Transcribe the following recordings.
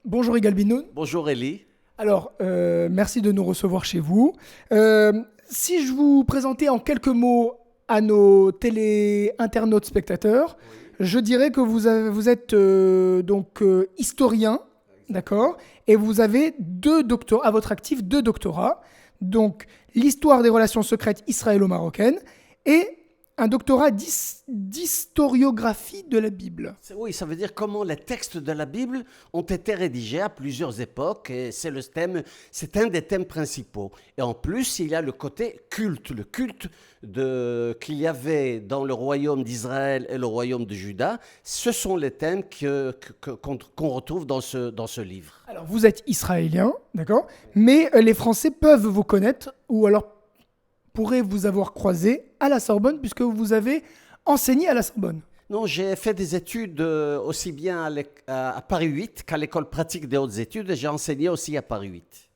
Bonjour Igal Binoun. Bonjour Elie. Alors, merci de nous recevoir chez vous. Si je vous présentais en quelques mots à nos télé-internautes spectateurs, Oui, je dirais que vous êtes historien, d'accord? Et vous avez à votre actif deux doctorats. Donc, l'histoire des relations secrètes israélo-marocaines et un doctorat d'historiographie de la Bible. oui, ça veut dire comment les textes de la Bible ont été rédigés à plusieurs époques et c'est un des thèmes principaux. Et en plus, il y a le côté culte, qu'il y avait dans le royaume d'Israël et le royaume de Juda. Ce sont les thèmes qu'on retrouve dans ce livre. Alors, vous êtes israélien, d'accord? Mais les Français peuvent vous connaître ou alors pourraient vous avoir croisé à la Sorbonne puisque vous avez enseigné à la Sorbonne. Non, j'ai fait des études aussi bien à Paris 8 qu'à l'école pratique des hautes études et j'ai enseigné aussi à Paris 8.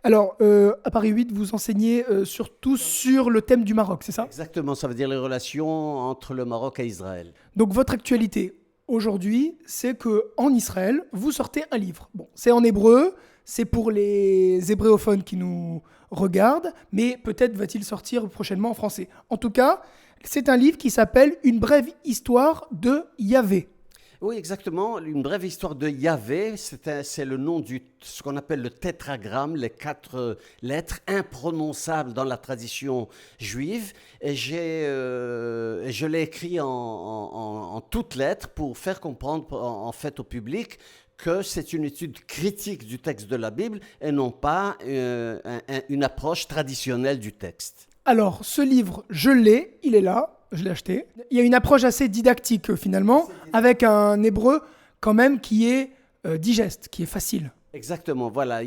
Alors, à Paris 8, vous enseignez surtout sur le thème du Maroc, c'est ça? Exactement, ça veut dire les relations entre le Maroc et Israël. Donc, votre actualité aujourd'hui, c'est que en Israël, vous sortez un livre. Bon, c'est en hébreu, c'est pour les hébréophones qui nous regardent, mais peut-être va-t-il sortir prochainement en français. En tout cas, c'est un livre qui s'appelle Une brève histoire de Yahvé. Oui, exactement. Une brève histoire de Yahvé, c'est le nom ce qu'on appelle le tétragramme, les quatre lettres imprononçables dans la tradition juive. Et je l'ai écrit en toutes lettres pour faire comprendre en fait au public que c'est une étude critique du texte de la Bible et non pas une approche traditionnelle du texte. Alors, ce livre, je l'ai, il est là, je l'ai acheté. Il y a une approche assez didactique finalement, avec un hébreu quand même qui est digeste, qui est facile. Exactement, voilà.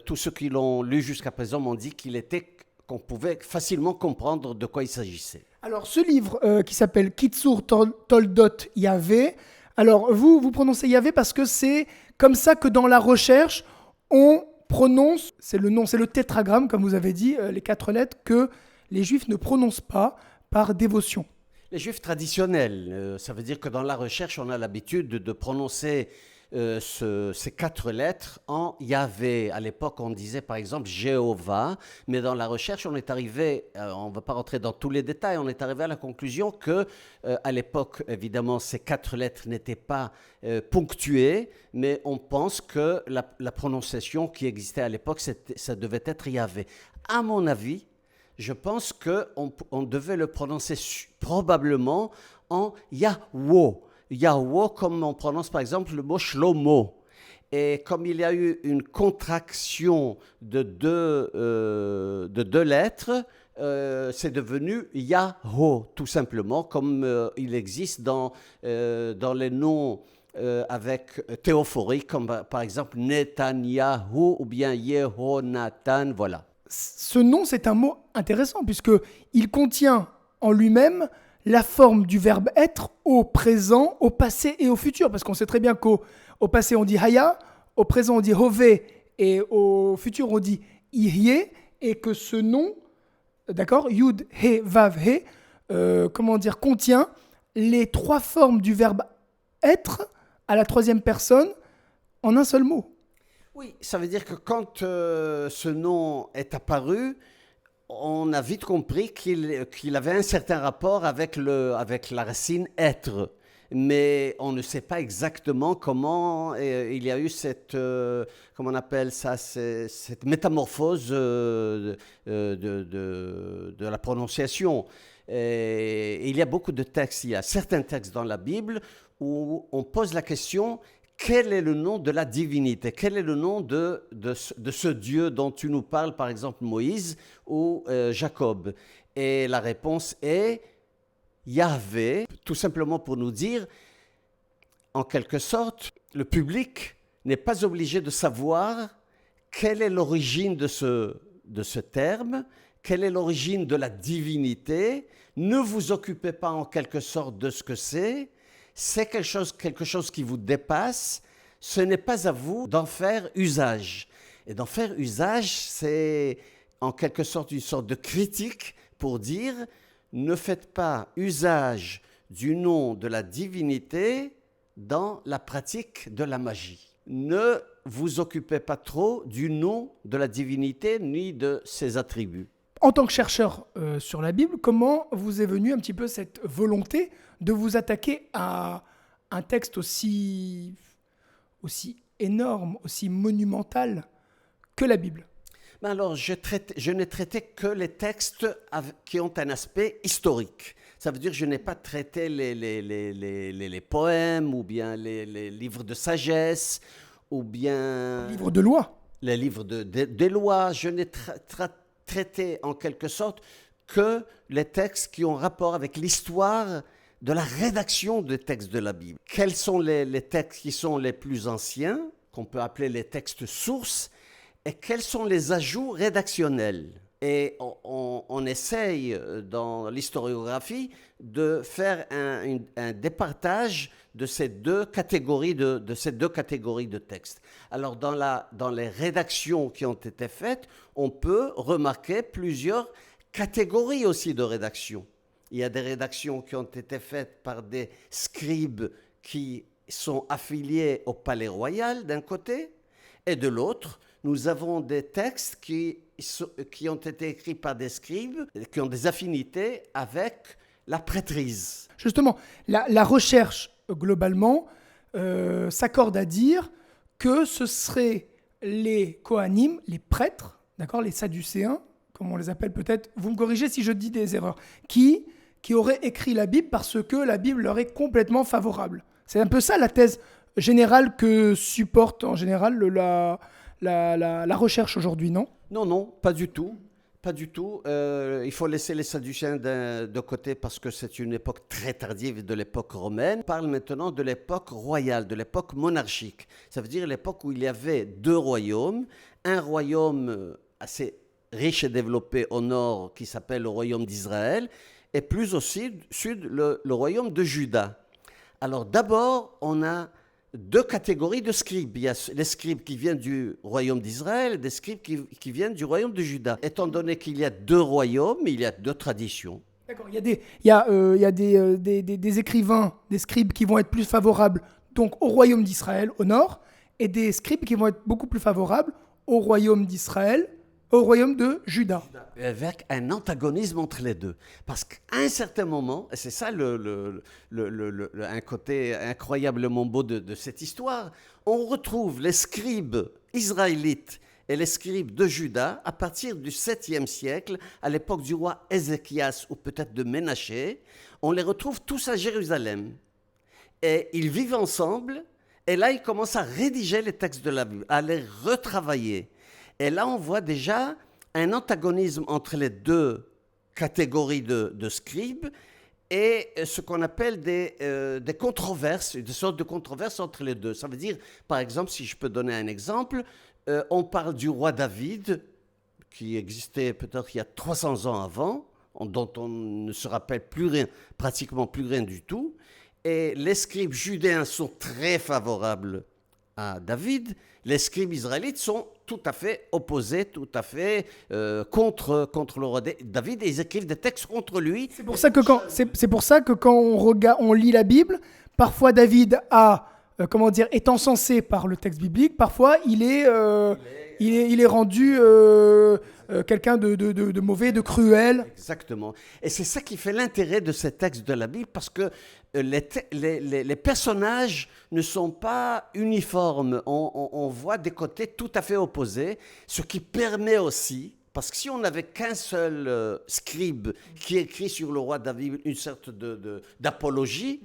Tous ceux qui l'ont lu jusqu'à présent m'ont dit qu'on pouvait facilement comprendre de quoi il s'agissait. Alors, ce livre qui s'appelle Kitsur Toldot Yahvé, alors vous prononcez Yahvé parce que c'est comme ça que dans la recherche, on prononce, c'est le nom, c'est le tétragramme, comme vous avez dit, les quatre lettres que les juifs ne prononcent pas par dévotion. Les juifs traditionnels, ça veut dire que dans la recherche, on a l'habitude de prononcer ces quatre lettres en Yahvé. À l'époque, on disait par exemple Jéhovah, mais dans la recherche, on est arrivé, on ne va pas rentrer dans tous les détails, on est arrivé à la conclusion que, à l'époque, évidemment, ces quatre lettres n'étaient pas ponctuées, mais on pense que la prononciation qui existait à l'époque, ça devait être Yahvé. À mon avis, je pense qu'on devait le prononcer probablement en Yahwo. Yahwo, comme on prononce par exemple le mot Shlomo. Et comme il y a eu une contraction de deux lettres, c'est devenu Yahoo, tout simplement, comme il existe dans les noms avec théophoriques, comme par exemple Netanyahu ou bien Yehonatan, voilà. Ce nom, c'est un mot intéressant puisqu'il contient en lui-même la forme du verbe être au présent, au passé et au futur. Parce qu'on sait très bien qu'au passé, on dit haya, au présent, on dit hové, et au futur, on dit ihye, et que ce nom, d'accord, yud, he, vav, he, contient les trois formes du verbe être à la troisième personne en un seul mot. Oui, ça veut dire que quand ce nom est apparu, on a vite compris qu'il avait un certain rapport avec la racine être. Mais on ne sait pas exactement comment il y a eu comment on appelle ça, cette métamorphose de la prononciation. Et il y a beaucoup de textes, il y a certains textes dans la Bible où on pose la question: quel est le nom de la divinité? Quel est le nom de ce Dieu dont tu nous parles, par exemple Moïse ou Jacob? Et la réponse est Yahvé, tout simplement pour nous dire, en quelque sorte, le public n'est pas obligé de savoir quelle est l'origine de ce terme, quelle est l'origine de la divinité. Ne vous occupez pas en quelque sorte de ce que c'est quelque chose qui vous dépasse, ce n'est pas à vous d'en faire usage. Et d'en faire usage, c'est en quelque sorte une sorte de critique pour dire: ne faites pas usage du nom de la divinité dans la pratique de la magie. ne vous occupez pas trop du nom de la divinité ni de ses attributs. En tant que chercheur sur la Bible, comment vous est venue un petit peu cette volonté de vous attaquer à un texte aussi énorme, aussi monumental que la Bible? Ben alors, je n'ai traité que les textes qui ont un aspect historique. Ça veut dire que je n'ai pas traité les poèmes ou bien les livres de sagesse ou bien Livre de loi. les livres des lois. Je n'ai traité en quelque sorte que les textes qui ont rapport avec l'histoire de la rédaction des textes de la Bible. Quels sont les textes qui sont les plus anciens, qu'on peut appeler les textes sources, et quels sont les ajouts rédactionnels? Et on essaye dans l'historiographie de faire un départage de ces deux catégories de textes. Alors dans les rédactions qui ont été faites, on peut remarquer plusieurs catégories aussi de rédactions. Il y a des rédactions qui ont été faites par des scribes qui sont affiliés au palais royal d'un côté, et de l'autre, nous avons des textes qui ont été écrits par des scribes, qui ont des affinités avec la prêtrise. Justement, la recherche, globalement, s'accorde à dire que ce seraient les Kohanim, les prêtres, d'accord, les Sadducéens, comme on les appelle peut-être, vous me corrigez si je dis des erreurs, qui auraient écrit la Bible parce que la Bible leur est complètement favorable. C'est un peu ça la thèse générale que supporte en général la recherche aujourd'hui, non? Non, pas du tout. Pas du tout. Il faut laisser les Sadducéens de côté parce que c'est une époque très tardive de l'époque romaine. On parle maintenant de l'époque royale, de l'époque monarchique. Ça veut dire l'époque où il y avait deux royaumes. Un royaume assez riche et développé au nord qui s'appelle le royaume d'Israël et plus au sud le royaume de Juda. Alors d'abord, on a deux catégories de scribes. Il y a les scribes qui viennent du royaume d'Israël et des scribes qui viennent du royaume de Juda. Étant donné qu'il y a deux royaumes, il y a deux traditions. D'accord, il y a des écrivains, des scribes qui vont être plus favorables donc, au royaume d'Israël au nord et des scribes qui vont être beaucoup plus favorables au royaume d'Israël, au royaume de Juda. Avec un antagonisme entre les deux. Parce qu'à un certain moment, et c'est ça un côté incroyablement beau de cette histoire, on retrouve les scribes israélites et les scribes de Juda à partir du 7e siècle, à l'époque du roi Ézéchias ou peut-être de Ménaché. On les retrouve tous à Jérusalem. Et ils vivent ensemble, et là ils commencent à rédiger les textes de la Bible, à les retravailler. Et là, on voit déjà un antagonisme entre les deux catégories de scribes et ce qu'on appelle des controverses, des sortes de controverses entre les deux. Ça veut dire, par exemple, si je peux donner un exemple, on parle du roi David, qui existait peut-être il y a 300 ans avant, dont on ne se rappelle plus rien, pratiquement plus rien du tout. Et les scribes judéens sont très favorables à David. Les scribes israélites sont tout à fait opposés, tout à fait contre le roi David, et ils écrivent des textes contre lui. C'est pour ça que quand on lit la Bible, parfois David est encensé par le texte biblique, parfois il est rendu quelqu'un de mauvais, de cruel. Exactement. Et c'est ça qui fait l'intérêt de ces textes de la Bible, parce que les personnages ne sont pas uniformes. On voit des côtés tout à fait opposés, ce qui permet aussi, parce que si on n'avait qu'un seul scribe qui écrit sur le roi David une sorte d'apologie,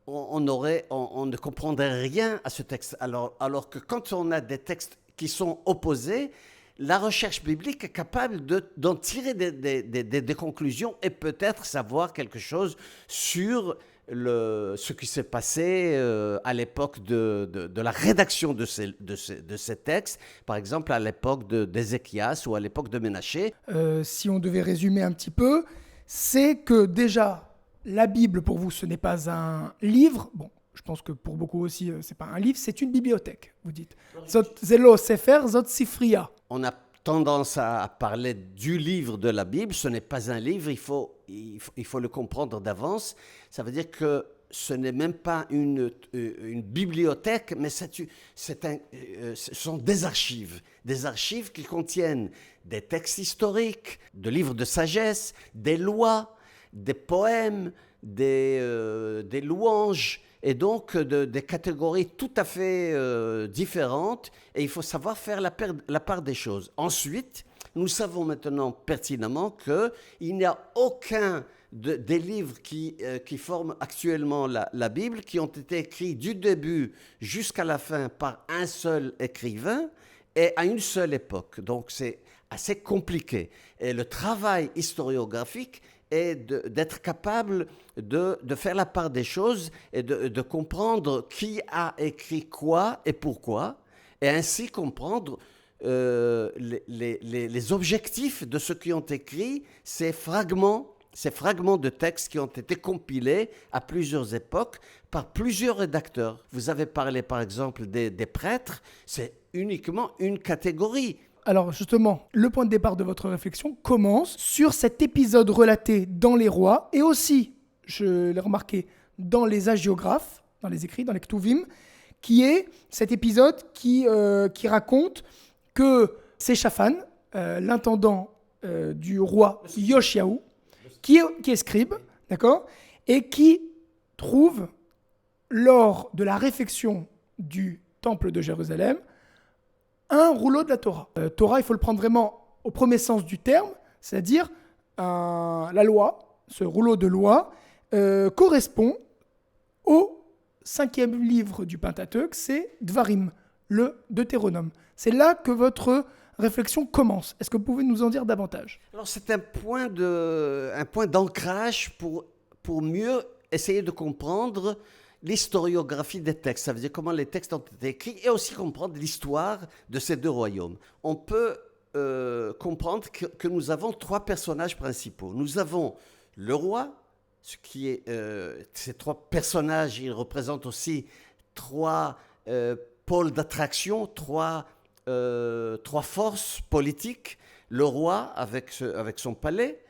on ne comprendrait rien à ce texte. Alors que quand on a des textes qui sont opposés, la recherche biblique est capable d'en tirer des conclusions et peut-être savoir quelque chose sur ce qui s'est passé à l'époque de la rédaction de ces textes, par exemple à l'époque d'Ézéchias ou à l'époque de Ménaché. Si on devait résumer un petit peu, c'est que déjà, la Bible pour vous, ce n'est pas un livre. Bon, je pense que pour beaucoup aussi, c'est pas un livre, c'est une bibliothèque, vous dites. Zot zelo sefer, zot sifria. On a tendance à parler du livre de la Bible. Ce n'est pas un livre, il faut le comprendre d'avance. Ça veut dire que ce n'est même pas une bibliothèque, mais ce sont des archives qui contiennent des textes historiques, des livres de sagesse, des lois, des poèmes, des louanges, et donc des catégories tout à fait différentes, et il faut savoir faire la part des choses. Ensuite, nous savons maintenant pertinemment qu'il n'y a aucun des livres qui forment actuellement la Bible, qui ont été écrits du début jusqu'à la fin par un seul écrivain et à une seule époque. Donc c'est assez compliqué. Et le travail historiographique est d'être capable de faire la part des choses et de comprendre qui a écrit quoi et pourquoi, et ainsi comprendre les objectifs de ceux qui ont écrit ces fragments de textes qui ont été compilés à plusieurs époques par plusieurs rédacteurs. Vous avez parlé par exemple des prêtres, c'est uniquement une catégorie. Alors justement, le point de départ de votre réflexion commence sur cet épisode relaté dans les Rois et aussi, je l'ai remarqué, dans les hagiographes, dans les écrits, dans les Ktuvim, qui est cet épisode qui raconte que c'est Shaphan, l'intendant du roi Yoshiaou, qui est scribe, d'accord, et qui trouve, lors de la réfection du temple de Jérusalem, un rouleau de la Torah. Torah, il faut le prendre vraiment au premier sens du terme, c'est-à-dire la loi, ce rouleau de loi, correspond au 5e livre du Pentateuque, c'est Dvarim, le Deutéronome. C'est là que votre réflexion commence. Est-ce que vous pouvez nous en dire davantage ? Alors c'est un point d'ancrage pour mieux essayer de comprendre l'historiographie des textes. Ça veut dire comment les textes ont été écrits et aussi comprendre l'histoire de ces deux royaumes. On peut comprendre que nous avons 3 personnages principaux. Nous avons le roi, ces 3 personnages, ils représentent aussi 3 pôles d'attraction, 3 forces politiques. Le roi avec son palais,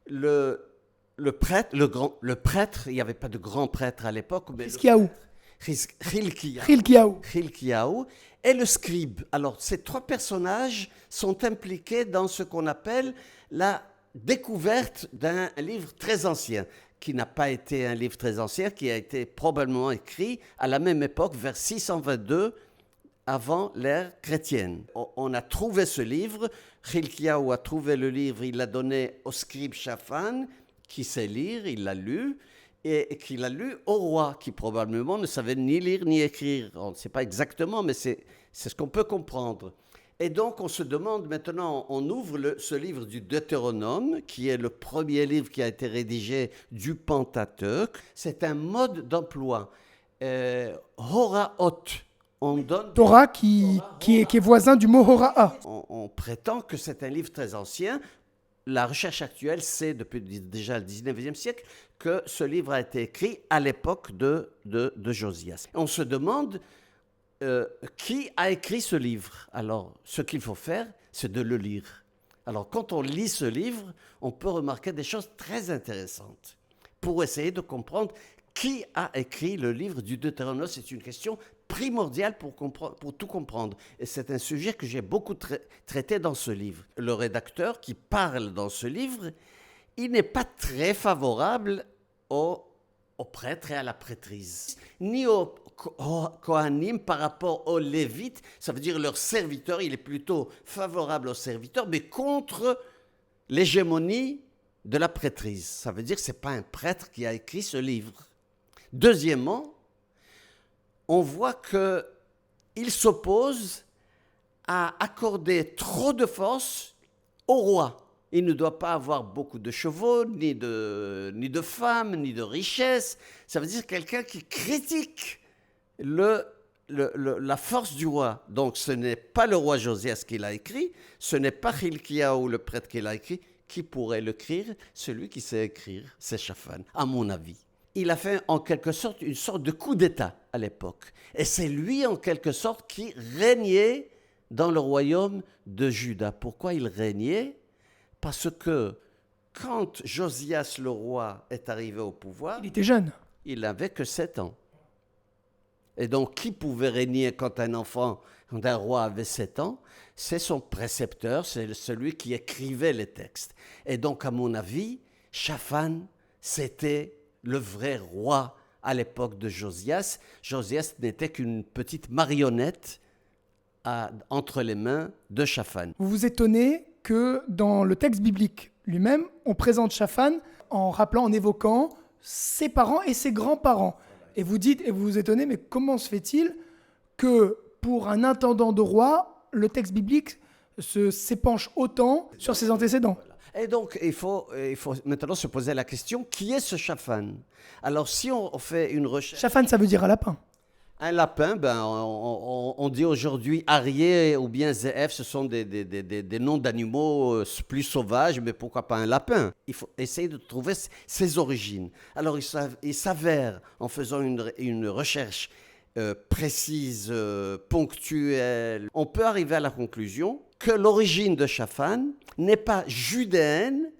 le prêtre, il n'y avait pas de grand prêtre à l'époque. Chilkiyahu et le scribe. Alors, ces 3 personnages sont impliqués dans ce qu'on appelle la découverte d'un livre très ancien, qui n'a pas été un livre très ancien, qui a été probablement écrit à la même époque, vers 622 avant l'ère chrétienne. On a trouvé ce livre, Chilkiyahu a trouvé le livre, il l'a donné au scribe Shaphan, qui sait lire, il l'a lu, et qu'il l'a lu au roi, qui probablement ne savait ni lire ni écrire. On ne sait pas exactement, mais c'est ce qu'on peut comprendre. Et donc, on se demande maintenant, on ouvre ce livre du Deutéronome, qui est le premier livre qui a été rédigé du Pentateuque. C'est un mode d'emploi. Horaot. On donne Torah qui est voisin du mot Hora'a. On prétend que c'est un livre très ancien. La recherche actuelle sait, depuis déjà le 19e siècle, que ce livre a été écrit à l'époque de Josias. On se demande qui a écrit ce livre. Alors, ce qu'il faut faire, c'est de le lire. Alors, quand on lit ce livre, on peut remarquer des choses très intéressantes pour essayer de comprendre qui a écrit le livre du Deutéronome. C'est une question primordiale pour tout comprendre. Et c'est un sujet que j'ai beaucoup traité dans ce livre. Le rédacteur qui parle dans ce livre, il n'est pas très favorable aux prêtres et à la prêtrise, ni aux Kohanim par rapport aux Lévites, ça veut dire leurs serviteurs. Il est plutôt favorable aux serviteurs, mais contre l'hégémonie de la prêtrise. Ça veut dire que ce n'est pas un prêtre qui a écrit ce livre. Deuxièmement, on voit qu'il s'oppose à accorder trop de force au roi. Il ne doit pas avoir beaucoup de chevaux, ni de femmes, ni de richesses. Ça veut dire quelqu'un qui critique la force du roi. Donc ce n'est pas le roi Josias qui l'a écrit, ce n'est pas Chilkiyahu le prêtre qui l'a écrit. Qui pourrait l'écrire? Celui qui sait écrire, c'est Shaphan, à mon avis. Il a fait en quelque sorte une sorte de coup d'État à l'époque. Et c'est lui en quelque sorte qui régnait dans le royaume de Juda. Pourquoi il régnait? Parce que quand Josias le roi est arrivé au pouvoir... Il était jeune. il n'avait que 7 ans. Et donc, qui pouvait régner quand un enfant, quand un roi avait 7 ans? C'est son précepteur, c'est celui qui écrivait les textes. Et donc, à mon avis, Shaphan, c'était le vrai roi à l'époque de Josias. Josias n'était qu'une petite marionnette entre les mains de Shaphan. Vous vous étonnez que dans le texte biblique lui-même, on présente Shaphan en rappelant, en évoquant ses parents et ses grands-parents. Et vous dites, et vous vous étonnez, mais comment se fait-il que pour un intendant de roi, le texte biblique s'épanche autant sur ses antécédents? Et donc, il faut maintenant se poser la question, qui est ce Shaphan? Alors, si on fait une recherche... Shaphan, ça veut dire un lapin. Un lapin, on dit aujourd'hui Arié ou bien Zéef, ce sont des noms d'animaux plus sauvages, mais pourquoi pas un lapin? Il faut essayer de trouver ses origines. Alors, il s'avère, en faisant une recherche précise, ponctuelle, on peut arriver à la conclusion que l'origine de Shaphan n'est pas judéenne,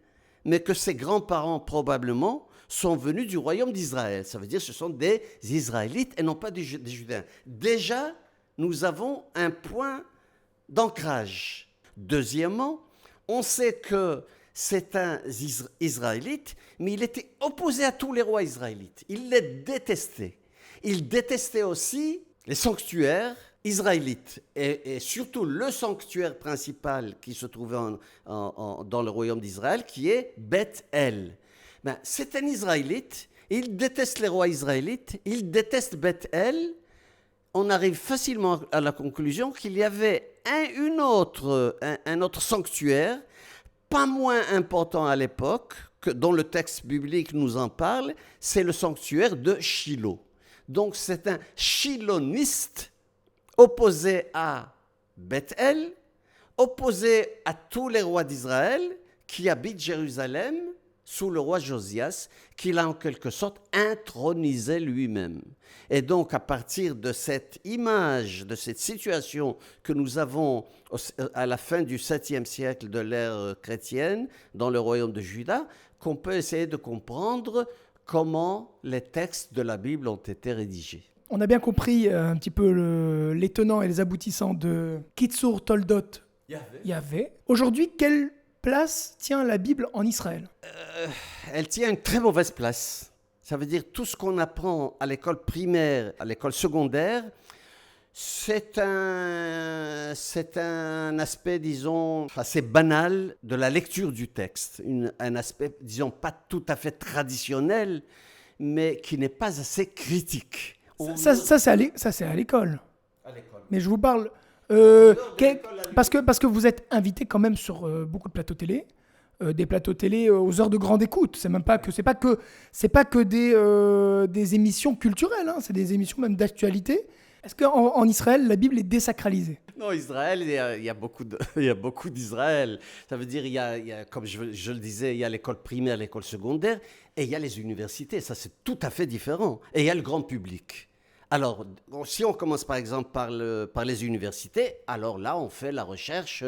mais que ses grands-parents, probablement, sont venus du royaume d'Israël. Ça veut dire que ce sont des Israélites et non pas des Judéens. Déjà, nous avons un point d'ancrage. Deuxièmement, on sait que c'est un Israélite, mais il était opposé à tous les rois israélites. Il les détestait. Il détestait aussi les sanctuaires israélites et surtout le sanctuaire principal qui se trouvait dans le royaume d'Israël, qui est Beth-El. C'est un Israélite, il déteste les rois israélites, il déteste Beth-El. On arrive facilement à la conclusion qu'il y avait un autre sanctuaire, pas moins important à l'époque, dont le texte biblique nous en parle, c'est le sanctuaire de Shiloh. Donc c'est un shiloniste opposé à Beth-El, opposé à tous les rois d'Israël qui habitent Jérusalem, sous le roi Josias, qu'il a en quelque sorte intronisé lui-même. Et donc, à partir de cette image, de cette situation que nous avons à la fin du 7e siècle de l'ère chrétienne, dans le royaume de Juda, qu'on peut essayer de comprendre comment les textes de la Bible ont été rédigés. On a bien compris un petit peu les tenants et les aboutissants de Kitsur Toldot Yahvé. Aujourd'hui, quelle place tient la Bible en Israël? Elle tient une très mauvaise place. Ça veut dire tout ce qu'on apprend à l'école primaire, à l'école secondaire, c'est un aspect, disons, assez banal de la lecture du texte. Un aspect, disons, pas tout à fait traditionnel, mais qui n'est pas assez critique. Ça c'est à l'école. Mais je vous parle... parce que vous êtes invité quand même sur beaucoup de plateaux télé, des plateaux télé aux heures de grande écoute. C'est pas que des émissions culturelles, hein, c'est des émissions même d'actualité. Est-ce qu'en Israël, la Bible est désacralisée? Non, Israël, il y a beaucoup d'Israël. Ça veut dire, il y a, comme je le disais, il y a l'école primaire, l'école secondaire, et il y a les universités. Ça, c'est tout à fait différent. Et il y a le grand public. Alors, si on commence par exemple par les universités, alors là, on fait la recherche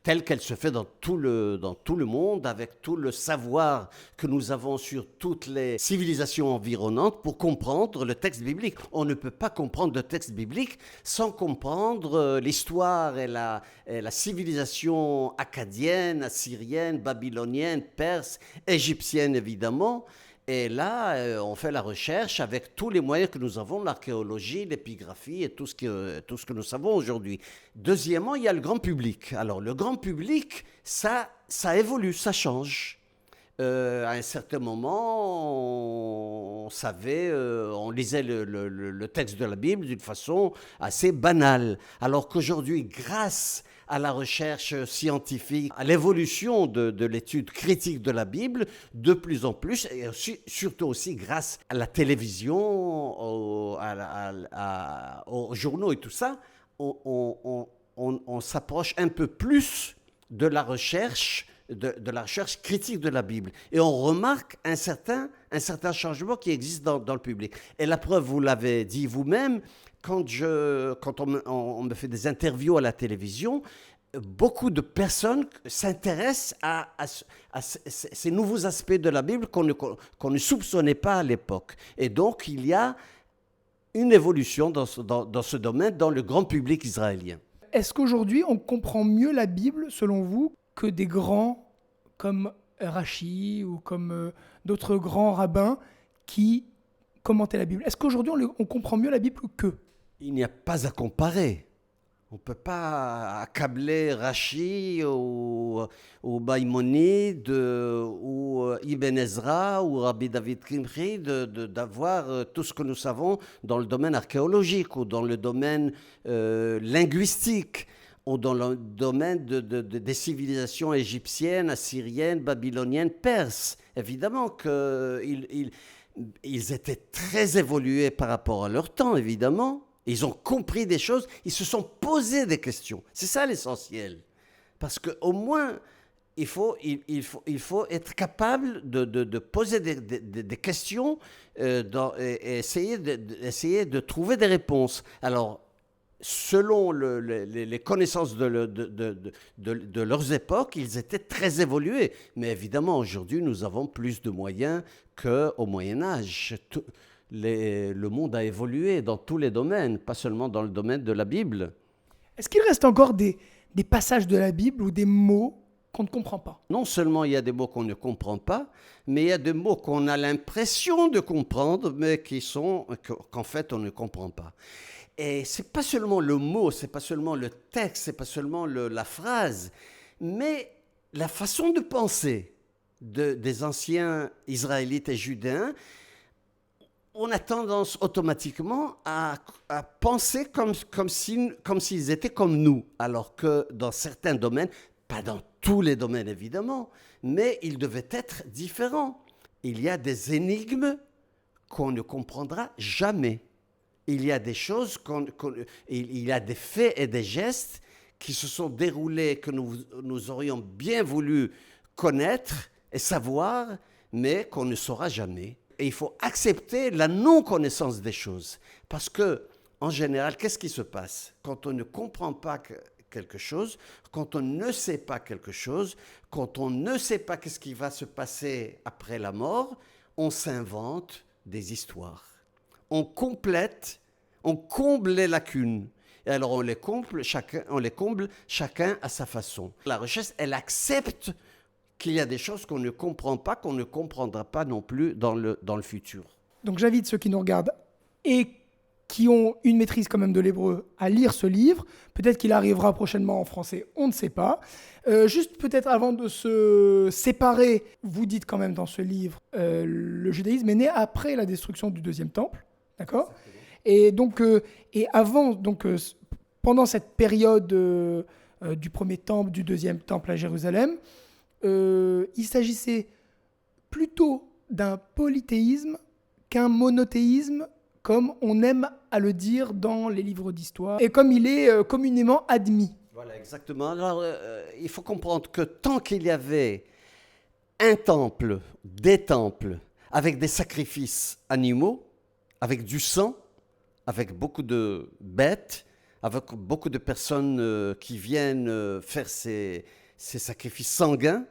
telle qu'elle se fait dans tout le monde, avec tout le savoir que nous avons sur toutes les civilisations environnantes pour comprendre le texte biblique. On ne peut pas comprendre le texte biblique sans comprendre l'histoire et la civilisation akkadienne, assyrienne, babylonienne, perse, égyptienne évidemment. Et là, on fait la recherche avec tous les moyens que nous avons, l'archéologie, l'épigraphie et tout ce que nous savons aujourd'hui. Deuxièmement, il y a le grand public. Alors, le grand public, ça évolue, ça change. À un certain moment, on savait, on lisait le texte de la Bible d'une façon assez banale. Alors qu'aujourd'hui, grâce à la recherche scientifique, à l'évolution de l'étude critique de la Bible, de plus en plus, et aussi, surtout aussi grâce à la télévision, aux journaux et tout ça, on s'approche un peu plus de la recherche, de la recherche critique de la Bible. Et on remarque un certain changement qui existe dans le public. Et la preuve, vous l'avez dit vous-même, Quand on me fait des interviews à la télévision, beaucoup de personnes s'intéressent à ces nouveaux aspects de la Bible qu'on ne soupçonnait pas à l'époque. Et donc, il y a une évolution dans ce domaine, dans le grand public israélien. Est-ce qu'aujourd'hui, on comprend mieux la Bible, selon vous, que des grands comme Rachi ou comme d'autres grands rabbins qui commentaient la Bible? Est-ce qu'aujourd'hui, on comprend mieux la Bible qu'eux? Il n'y a pas à comparer. On ne peut pas accabler Rachi ou Maïmonide ou Ibn Ezra ou Rabbi David Kimchi d'avoir tout ce que nous savons dans le domaine archéologique ou dans le domaine linguistique ou dans le domaine des civilisations égyptiennes, assyriennes, babyloniennes, perses. Évidemment qu'ils étaient très évolués par rapport à leur temps, évidemment. Ils ont compris des choses, ils se sont posés des questions. C'est ça l'essentiel. Parce qu'au moins, il faut être capable de poser des questions et essayer de trouver des réponses. Alors, selon les connaissances de leurs époques, ils étaient très évolués. Mais évidemment, aujourd'hui, nous avons plus de moyens qu'au Moyen-Âge. Le monde a évolué dans tous les domaines, pas seulement dans le domaine de la Bible. Est-ce qu'il reste encore des passages de la Bible ou des mots qu'on ne comprend pas? Non seulement il y a des mots qu'on ne comprend pas, mais il y a des mots qu'on a l'impression de comprendre, mais qu'en fait on ne comprend pas. Et c'est pas seulement le mot, c'est pas seulement le texte, c'est pas seulement la phrase, mais la façon de penser des anciens Israélites et Judains. On a tendance automatiquement à penser comme s'ils étaient comme nous, alors que dans certains domaines, pas dans tous les domaines évidemment, mais ils devaient être différents. Il y a des énigmes qu'on ne comprendra jamais. Il y a des choses, il y a des faits et des gestes qui se sont déroulés, que nous aurions bien voulu connaître et savoir, mais qu'on ne saura jamais. Et il faut accepter la non-connaissance des choses. Parce que, en général, qu'est-ce qui se passe? Quand on ne comprend pas quelque chose, quand on ne sait pas quelque chose, quand on ne sait pas qu'est-ce qui va se passer après la mort, on s'invente des histoires. On comble les lacunes. Et alors on les comble chacun à sa façon. La recherche, elle accepte qu'il y a des choses qu'on ne comprend pas, qu'on ne comprendra pas non plus dans le futur. Donc j'invite ceux qui nous regardent et qui ont une maîtrise quand même de l'hébreu à lire ce livre. Peut-être qu'il arrivera prochainement en français, on ne sait pas. Juste peut-être avant de se séparer, vous dites quand même dans ce livre, le judaïsme est né après la destruction du deuxième temple, d'accord ? Et donc, pendant cette période du premier temple, du deuxième temple à Jérusalem, il s'agissait plutôt d'un polythéisme qu'un monothéisme, comme on aime à le dire dans les livres d'histoire, et comme il est communément admis. Voilà, exactement. Alors, il faut comprendre que tant qu'il y avait un temple, des temples, avec des sacrifices animaux, avec du sang, avec beaucoup de bêtes, avec beaucoup de personnes qui viennent faire ces sacrifices sanguins,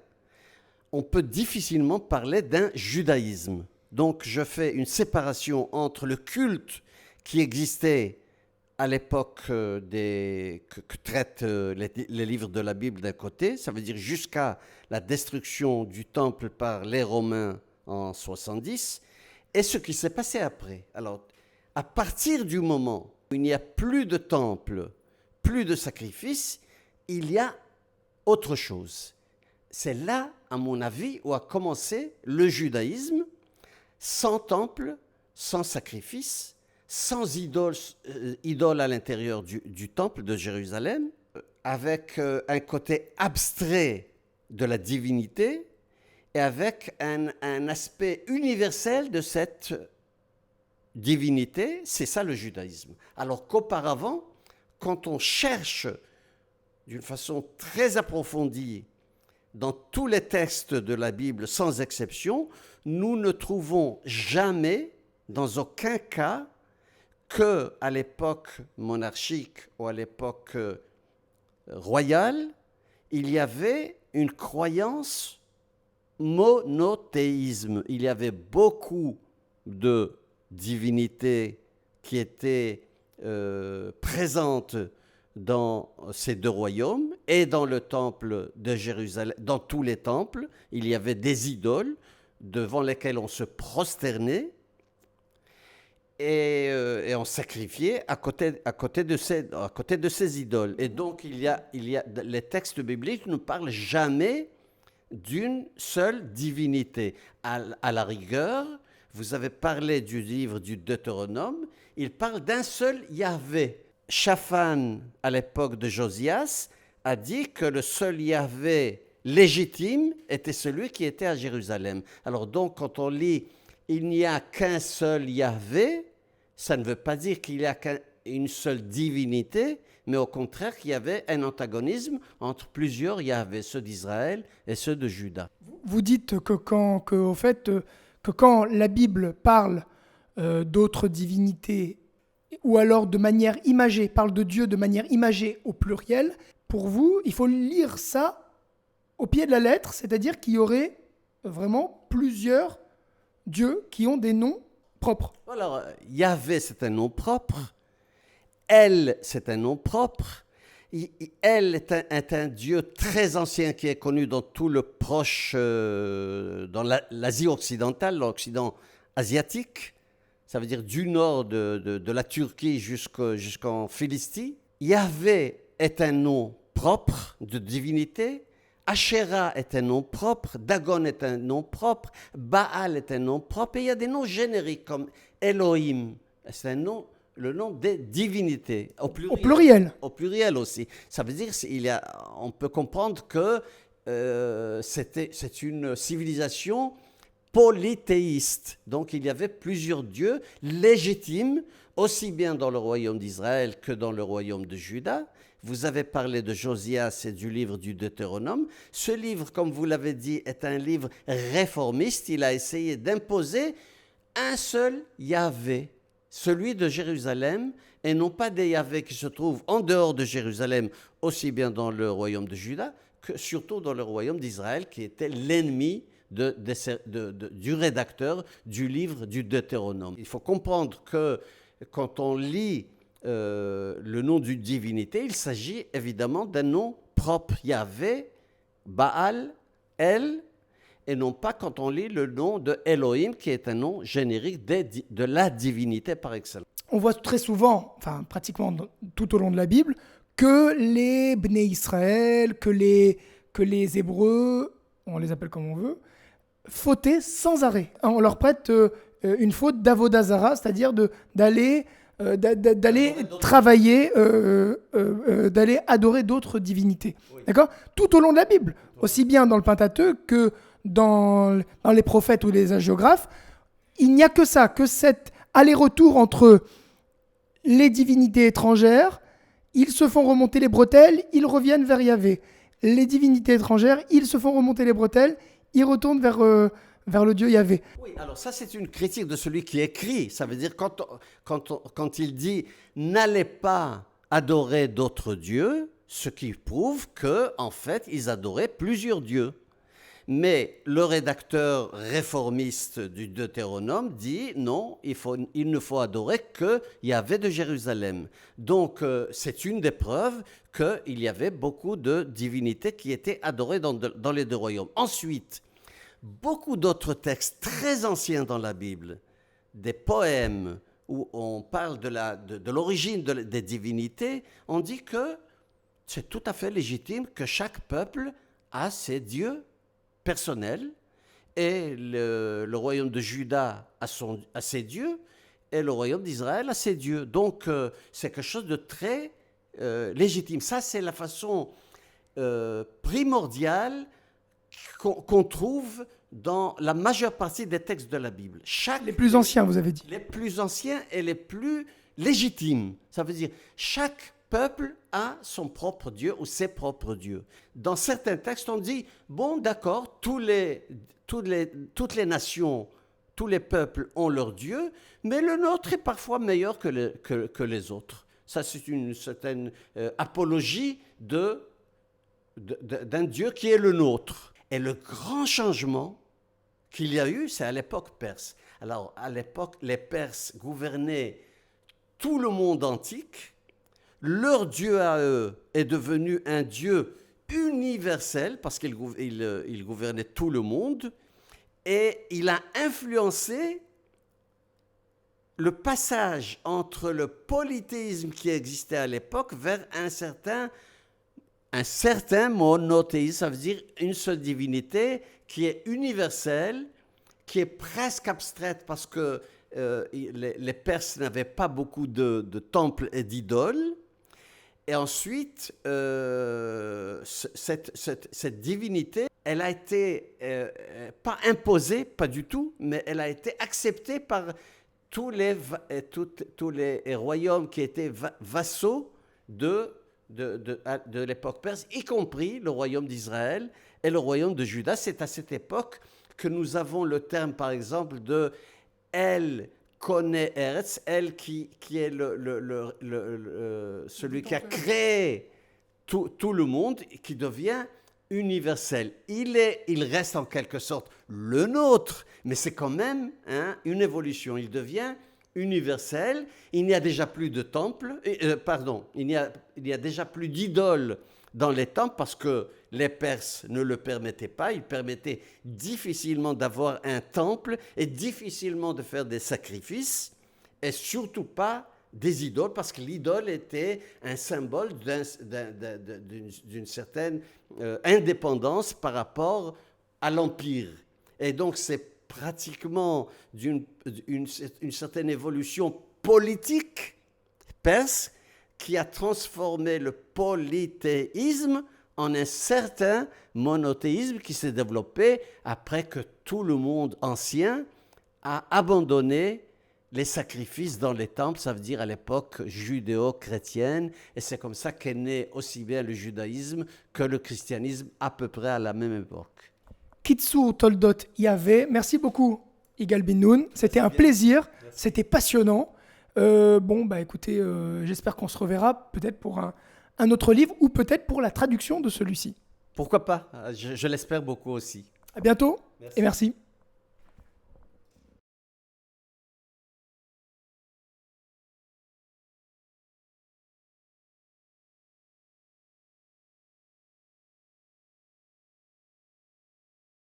on peut difficilement parler d'un judaïsme. Donc je fais une séparation entre le culte qui existait à l'époque que traitent les livres de la Bible d'un côté, ça veut dire jusqu'à la destruction du temple par les Romains en 70, et ce qui s'est passé après. Alors, à partir du moment où il n'y a plus de temple, plus de sacrifices, il y a autre chose. C'est là, à mon avis, où a commencé le judaïsme, sans temple, sans sacrifice, sans idole à l'intérieur du temple de Jérusalem, avec un côté abstrait de la divinité et avec un aspect universel de cette divinité. C'est ça le judaïsme. Alors qu'auparavant, quand on cherche d'une façon très approfondie dans tous les textes de la Bible, sans exception, nous ne trouvons jamais, dans aucun cas, qu'à l'époque monarchique ou à l'époque royale, il y avait une croyance monothéisme. Il y avait beaucoup de divinités qui étaient présentes dans ces deux royaumes et dans le temple de Jérusalem. Dans tous les temples, il y avait des idoles devant lesquelles on se prosternait et on sacrifiait à côté de ces idoles. Et donc, les textes bibliques ne parlent jamais d'une seule divinité. À la rigueur, vous avez parlé du livre du Deutéronome, il parle d'un seul Yahvé. Shaphan, à l'époque de Josias, a dit que le seul Yahvé légitime était celui qui était à Jérusalem. Alors donc, quand on lit « il n'y a qu'un seul Yahvé », ça ne veut pas dire qu'il y a qu'une seule divinité, mais au contraire qu'il y avait un antagonisme entre plusieurs Yahvé, ceux d'Israël et ceux de Juda. Vous dites que quand la Bible parle d'autres divinités, ou alors de manière imagée, parle de Dieu de manière imagée au pluriel, pour vous, il faut lire ça au pied de la lettre, c'est-à-dire qu'il y aurait vraiment plusieurs dieux qui ont des noms propres. Alors, Yahvé, c'est un nom propre. Elle, c'est un nom propre. Elle est un dieu très ancien qui est connu dans tout le proche, dans l'Asie occidentale, l'Occident asiatique. Ça veut dire du nord de la Turquie jusqu'en Philistie. Yahvé est un nom propre de divinité. Asherah est un nom propre. Dagon est un nom propre. Baal est un nom propre. Et il y a des noms génériques comme Elohim. C'est le nom des divinités. Au pluriel. Au pluriel aussi. Ça veut dire on peut comprendre que c'est une civilisation polythéiste. Donc il y avait plusieurs dieux légitimes, aussi bien dans le royaume d'Israël que dans le royaume de Juda. Vous avez parlé de Josias et du livre du Deutéronome. Ce livre, comme vous l'avez dit, est un livre réformiste. Il a essayé d'imposer un seul Yahvé, celui de Jérusalem, et non pas des Yahvé qui se trouvent en dehors de Jérusalem, aussi bien dans le royaume de Juda que surtout dans le royaume d'Israël, qui était l'ennemi du rédacteur du livre du Deutéronome. Il faut comprendre que quand on lit le nom d'une divinité, il s'agit évidemment d'un nom propre, Yahvé, Baal, El, et non pas quand on lit le nom de Elohim, qui est un nom générique de la divinité par excellence. On voit très souvent, enfin pratiquement tout au long de la Bible, que les Bnei Israël, que les Hébreux, on les appelle comme on veut, fautaient sans arrêt. On leur prête une faute d'avodazara, c'est-à-dire d'aller travailler, d'aller adorer d'autres divinités. Oui. D'accord ? Tout au long de la Bible, aussi bien dans le Pentateuque que dans les prophètes ou les hagiographes, il n'y a que ça, que cet aller-retour entre les divinités étrangères, ils se font remonter les bretelles, ils reviennent vers Yahvé. Les divinités étrangères, ils se font remonter les bretelles, ils retournent vers le Dieu Yahvé. Oui, alors ça c'est une critique de celui qui écrit. Ça veut dire quand il dit « n'allez pas adorer d'autres dieux », ce qui prouve qu'en fait ils adoraient plusieurs dieux. Mais le rédacteur réformiste du Deutéronome dit non, il ne faut adorer que Yahvé de Jérusalem. Donc c'est une des preuves qu'il y avait beaucoup de divinités qui étaient adorées dans les deux royaumes. Ensuite, beaucoup d'autres textes très anciens dans la Bible, des poèmes où on parle de l'origine des divinités, on dit que c'est tout à fait légitime que chaque peuple a ses dieux personnels, et le royaume de Juda a ses dieux, et le royaume d'Israël a ses dieux. Donc, c'est quelque chose de très légitime. Ça, c'est la façon primordiale qu'on trouve dans la majeure partie des textes de la Bible. Les plus anciens, vous avez dit. Les plus anciens et les plus légitimes. Ça veut dire, chaque peuple a son propre Dieu ou ses propres dieux. Dans certains textes, on dit, bon, d'accord, toutes les nations, tous les peuples ont leur Dieu, mais le nôtre est parfois meilleur que les autres. Ça, c'est une certaine apologie d'un Dieu qui est le nôtre. Et le grand changement qu'il y a eu, c'est à l'époque perse. Alors, à l'époque, les Perses gouvernaient tout le monde antique. Leur Dieu à eux est devenu un Dieu universel, parce qu'il gouvernait tout le monde, et il a influencé le passage entre le polythéisme qui existait à l'époque vers un certain monothéisme, ça veut dire une seule divinité qui est universelle, qui est presque abstraite parce que les Perses n'avaient pas beaucoup de temples et d'idoles. Et ensuite, cette divinité, elle a été, pas imposée, pas du tout, mais elle a été acceptée par tous les royaumes qui étaient vassaux de l'époque perse, y compris le royaume d'Israël et le royaume de Juda. C'est à cette époque que nous avons le terme, par exemple, de El connaît Eretz, elle qui est celui qui a créé tout le monde, qui devient universel. Il reste en quelque sorte le nôtre, mais c'est quand même une évolution. Il devient universel. Il n'y a déjà plus de temples, il n'y a déjà plus d'idoles dans les temples parce que les Perses ne le permettaient pas. Ils permettaient difficilement d'avoir un temple et difficilement de faire des sacrifices et surtout pas des idoles parce que l'idole était un symbole d'une certaine indépendance par rapport à l'Empire. Et donc c'est pratiquement une certaine évolution politique perse qui a transformé le polythéisme en un certain monothéisme qui s'est développé après que tout le monde ancien a abandonné les sacrifices dans les temples, ça veut dire à l'époque judéo-chrétienne, et c'est comme ça qu'est né aussi bien le judaïsme que le christianisme à peu près à la même époque. Kitsur Toldot Yahvé, merci beaucoup Igal Ben Noun, c'était un plaisir, c'était passionnant. Écoutez, j'espère qu'on se reverra peut-être pour un autre livre ou peut-être pour la traduction de celui-ci. Pourquoi pas? Je l'espère beaucoup aussi. À bientôt et merci.